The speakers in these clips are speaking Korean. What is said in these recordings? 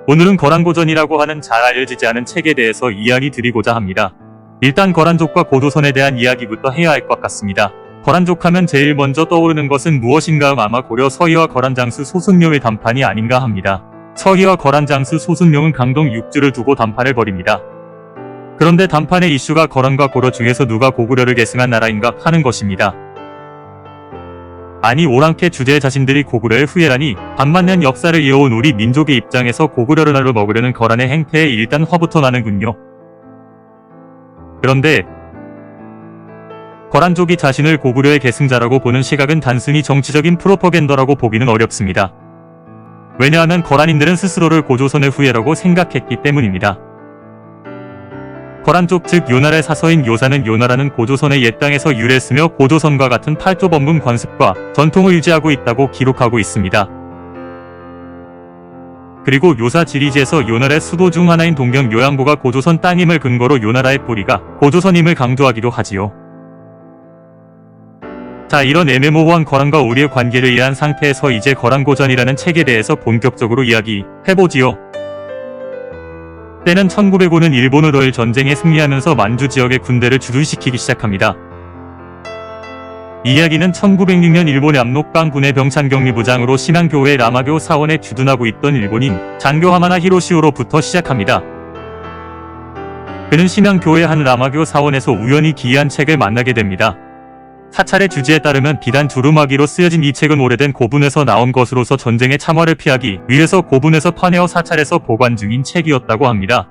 오늘은 거란고전이라고 하는 잘 알려지지 않은 책에 대해서 이야기 드리고자 합니다. 일단 거란족과 고조선에 대한 이야기부터 해야 할 것 같습니다. 거란족 하면 제일 먼저 떠오르는 것은 무엇인가? 아마 고려 서희와 거란장수 소순룡의 단판이 아닌가 합니다. 서희와 거란장수 소순룡은 강동 6주를 두고 단판을 벌입니다. 그런데 단판의 이슈가 거란과 고려 중에서 누가 고구려를 계승한 나라인가 하는 것입니다. 아니 오랑캐 주제의 자신들이 고구려의 후예라니 반만년 역사를 이어온 우리 민족의 입장에서 고구려를 날로 먹으려는 거란의 행태에 일단 화부터 나는군요. 그런데 거란족이 자신을 고구려의 계승자라고 보는 시각은 단순히 정치적인 프로퍼간다라고 보기는 어렵습니다. 왜냐하면 거란인들은 스스로를 고조선의 후예라고 생각했기 때문입니다. 거란족 즉 요나라의 사서인 요사는 요나라는 고조선의 옛 땅에서 유래했으며 고조선과 같은 팔조 범금 관습과 전통을 유지하고 있다고 기록하고 있습니다. 그리고 요사 지리지에서 요나라의 수도 중 하나인 동경 요양보가 고조선 땅임을 근거로 요나라의 뿌리가 고조선임을 강조하기도 하지요. 자, 이런 애매모호한 거란과 우리의 관계를 이해한 상태에서 이제 거란고전이라는 책에 대해서 본격적으로 이야기해보지요. 때는 1905년 일본으로의 전쟁에 승리하면서 만주 지역의 군대를 주둔시키기 시작합니다. 이 이야기는 1906년 일본의 압록강군의 병찬격리부장으로 심양교회 라마교 사원에 주둔하고 있던 일본인 장교 하마나 히로시오로부터 시작합니다. 그는 심양교회 한 라마교 사원에서 우연히 기이한 책을 만나게 됩니다. 사찰의 주지에 따르면 비단 두루마기로 쓰여진 이 책은 오래된 고분에서 나온 것으로서 전쟁의 참화를 피하기 위해서 고분에서 파내어 사찰에서 보관 중인 책이었다고 합니다.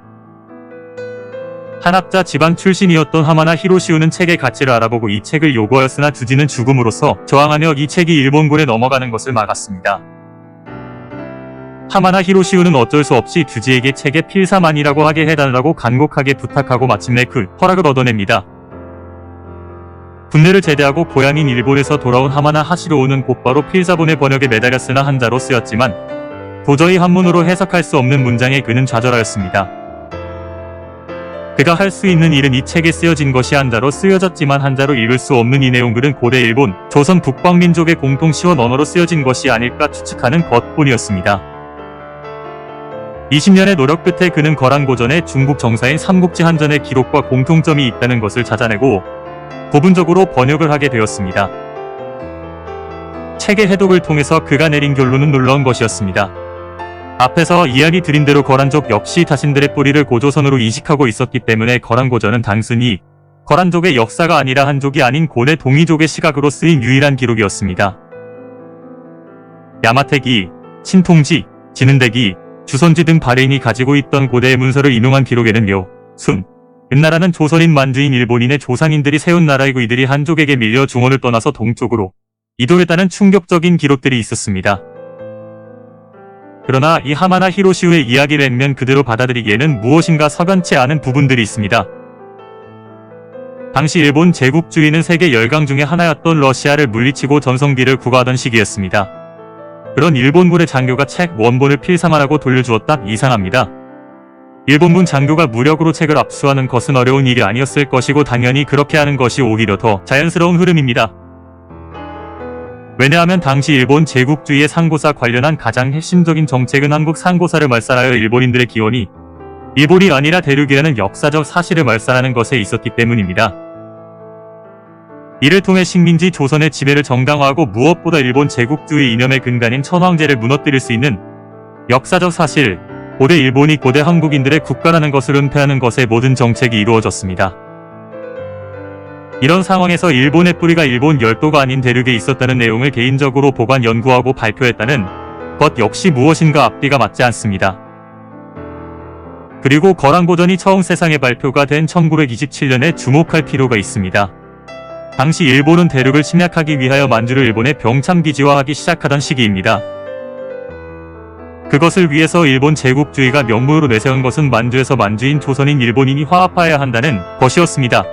한학자 집안 출신이었던 하마나 히로시오는 책의 가치를 알아보고 이 책을 요구하였으나 주지는 죽음으로써 저항하며 이 책이 일본군에 넘어가는 것을 막았습니다. 하마나 히로시오는 어쩔 수 없이 주지에게 책의 필사만이라고 하게 해달라고 간곡하게 부탁하고 마침내 그 허락을 얻어냅니다. 군대를 제대하고 고향인 일본에서 돌아온 하마나 하시로오는 곧바로 필사본의 번역에 매달렸으나 한자로 쓰였지만 도저히 한문으로 해석할 수 없는 문장에 그는 좌절하였습니다. 그가 할 수 있는 일은 이 책에 쓰여진 것이 한자로 쓰여졌지만 한자로 읽을 수 없는 이 내용들은 고대 일본, 조선 북방민족의 공통 시원 언어로 쓰여진 것이 아닐까 추측하는 것뿐이었습니다. 20년의 노력 끝에 그는 거란고전의 중국 정사인 삼국지 한전의 기록과 공통점이 있다는 것을 찾아내고 부분적으로 번역을 하게 되었습니다. 책의 해독을 통해서 그가 내린 결론은 놀라운 것이었습니다. 앞에서 이야기 드린 대로 거란족 역시 자신들의 뿌리를 고조선으로 이식하고 있었기 때문에 거란고전은 단순히 거란족의 역사가 아니라 한족이 아닌 고대 동이족의 시각으로 쓰인 유일한 기록이었습니다. 야마태기, 신통지, 진은대기, 주선지 등 발해인이 가지고 있던 고대의 문서를 인용한 기록에는 묘, 순, 은나라는 조선인 만주인 일본인의 조상인들이 세운 나라이고 이들이 한족에게 밀려 중원을 떠나서 동쪽으로 이동했다는 충격적인 기록들이 있었습니다. 그러나 이 하마나 히로시오의 이야기를 액면 그대로 받아들이기에는 무엇인가 석연치 않은 부분들이 있습니다. 당시 일본 제국주의는 세계 열강 중의 하나였던 러시아를 물리치고 전성기를 구가하던 시기였습니다. 그런 일본군의 장교가 책 원본을 필사만하고 돌려주었다? 이상합니다. 일본군 장교가 무력으로 책을 압수하는 것은 어려운 일이 아니었을 것이고 당연히 그렇게 하는 것이 오히려 더 자연스러운 흐름입니다. 왜냐하면 당시 일본 제국주의의 상고사 관련한 가장 핵심적인 정책은 한국 상고사를 말살하여 일본인들의 기원이 일본이 아니라 대륙이라는 역사적 사실을 말살하는 것에 있었기 때문입니다. 이를 통해 식민지 조선의 지배를 정당화하고 무엇보다 일본 제국주의 이념의 근간인 천황제를 무너뜨릴 수 있는 역사적 사실, 고대 일본이 고대 한국인들의 국가라는 것을 은폐하는 것에 모든 정책이 이루어졌습니다. 이런 상황에서 일본의 뿌리가 일본 열도가 아닌 대륙에 있었다는 내용을 개인적으로 보관 연구하고 발표했다는 것 역시 무엇인가 앞뒤가 맞지 않습니다. 그리고 거란고전이 처음 세상에 발표가 된 1927년에 주목할 필요가 있습니다. 당시 일본은 대륙을 침략하기 위하여 만주를 일본의 병참기지화하기 시작하던 시기입니다. 그것을 위해서 일본 제국주의가 명목으로 내세운 것은 만주에서 만주인 조선인 일본인이 화합하여야 한다는 것이었습니다.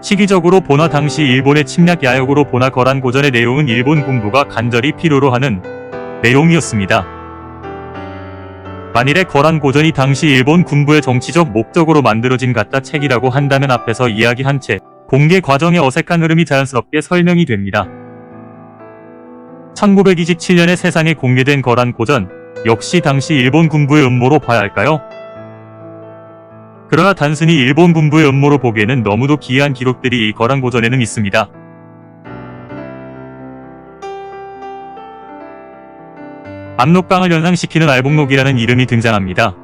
시기적으로 보나 당시 일본의 침략 야욕으로 보나 거란고전의 내용은 일본 군부가 간절히 필요로 하는 내용이었습니다. 만일에 거란고전이 당시 일본 군부의 정치적 목적으로 만들어진 가짜 책이라고 한다면 앞에서 이야기한 채 공개 과정의 어색한 흐름이 자연스럽게 설명이 됩니다. 1927년에 세상에 공개된 거란고전, 역시 당시 일본 군부의 음모로 봐야 할까요? 그러나 단순히 일본 군부의 음모로 보기에는 너무도 기이한 기록들이 이 거란고전에는 있습니다. 압록강을 연상시키는 알복록이라는 이름이 등장합니다.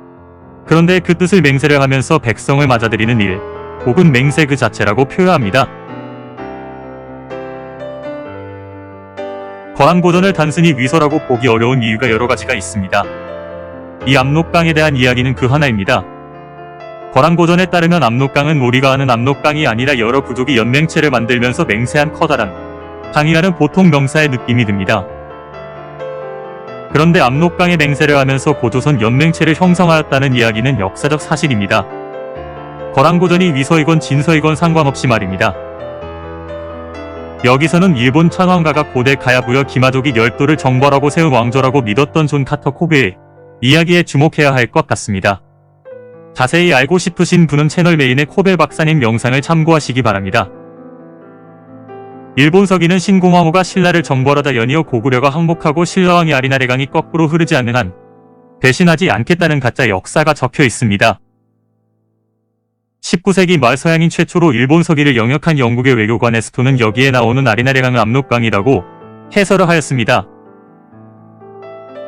그런데 그 뜻을 맹세를 하면서 백성을 맞아들이는 일, 혹은 맹세 그 자체라고 표현합니다. 거란고전을 단순히 위서라고 보기 어려운 이유가 여러 가지가 있습니다. 이 압록강에 대한 이야기는 그 하나입니다. 거란고전에 따르면 압록강은 우리가 아는 압록강이 아니라 여러 부족이 연맹체를 만들면서 맹세한 커다란 강이라는 보통 명사의 느낌이 듭니다. 그런데 압록강에 맹세를 하면서 고조선 연맹체를 형성하였다는 이야기는 역사적 사실입니다. 거란고전이 위서이건 진서이건 상관없이 말입니다. 여기서는 일본 천황가가 고대 가야부여 기마족이 열도를 정벌하고 세운 왕조라고 믿었던 존 카터 코베의 이야기에 주목해야 할 것 같습니다. 자세히 알고 싶으신 분은 채널 메인의 코베 박사님 영상을 참고하시기 바랍니다. 일본 서기는 신공황후가 신라를 정벌하다 연이어 고구려가 항복하고 신라왕이 아리나레강이 거꾸로 흐르지 않는 한 배신하지 않겠다는 가짜 역사가 적혀 있습니다. 19세기 말 서양인 최초로 일본 서기를 영역한 영국의 외교관 에스토는 여기에 나오는 아리나레강을 압록강이라고 해설을 하였습니다.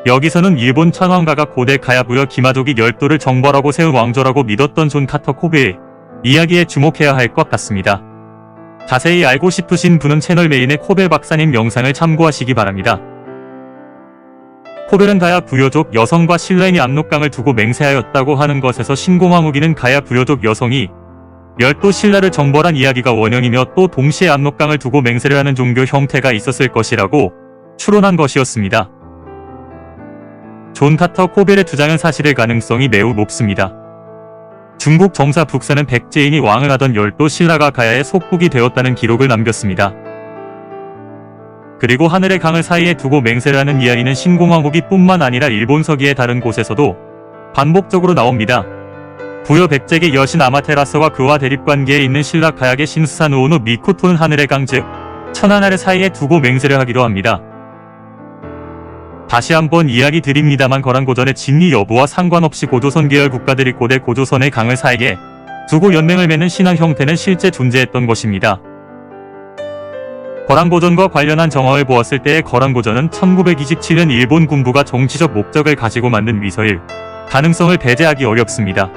여기서는 일본 천황가가 고대 가야부여 기마족이 열도를 정벌하고 세운 왕조라고 믿었던 존 카터 코베의 이야기에 주목해야 할 것 같습니다. 자세히 알고 싶으신 분은 채널 메인의 코베 박사님 영상을 참고하시기 바랍니다. 코벨은 가야 부여족 여성과 신라인이 압록강을 두고 맹세하였다고 하는 것에서 신공황후기는 가야 부여족 여성이 열도 신라를 정벌한 이야기가 원형이며 또 동시에 압록강을 두고 맹세를 하는 종교 형태가 있었을 것이라고 추론한 것이었습니다. 존 카터 코벨의 주장은 사실일 가능성이 매우 높습니다. 중국 정사 북사는 백제인이 왕을 하던 열도 신라가 가야의 속국이 되었다는 기록을 남겼습니다. 그리고 하늘의 강을 사이에 두고 맹세를 하는 이야기는 신공황후기 뿐만 아니라 일본 서기의 다른 곳에서도 반복적으로 나옵니다. 부여 백제계 여신 아마테라스와 그와 대립관계에 있는 신라 가야의 신수산 우오노 미코토는 하늘의 강 즉 천하나를 사이에 두고 맹세를 하기도 합니다. 다시 한번 이야기 드립니다만 거란고전의 진위 여부와 상관없이 고조선 계열 국가들이 고대 고조선의 강을 사이에 두고 연맹을 맺는 신앙 형태는 실제 존재했던 것입니다. 거란고전과 관련한 정황을 보았을 때의 거란고전은 1927년 일본 군부가 정치적 목적을 가지고 만든 위서일 가능성을 배제하기 어렵습니다.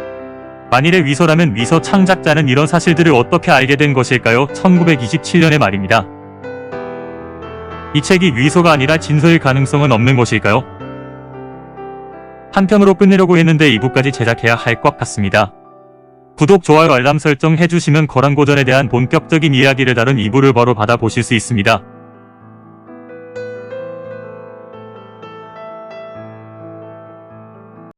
만일의 위서라면 위서 창작자는 이런 사실들을 어떻게 알게 된 것일까요? 1927년의 말입니다. 이 책이 위서가 아니라 진서일 가능성은 없는 것일까요? 한편으로 끝내려고 했는데 2부까지 제작해야 할 것 같습니다. 구독, 좋아요, 알람 설정 해주시면 거란고전에 대한 본격적인 이야기를 다룬 2부를 바로 받아보실 수 있습니다.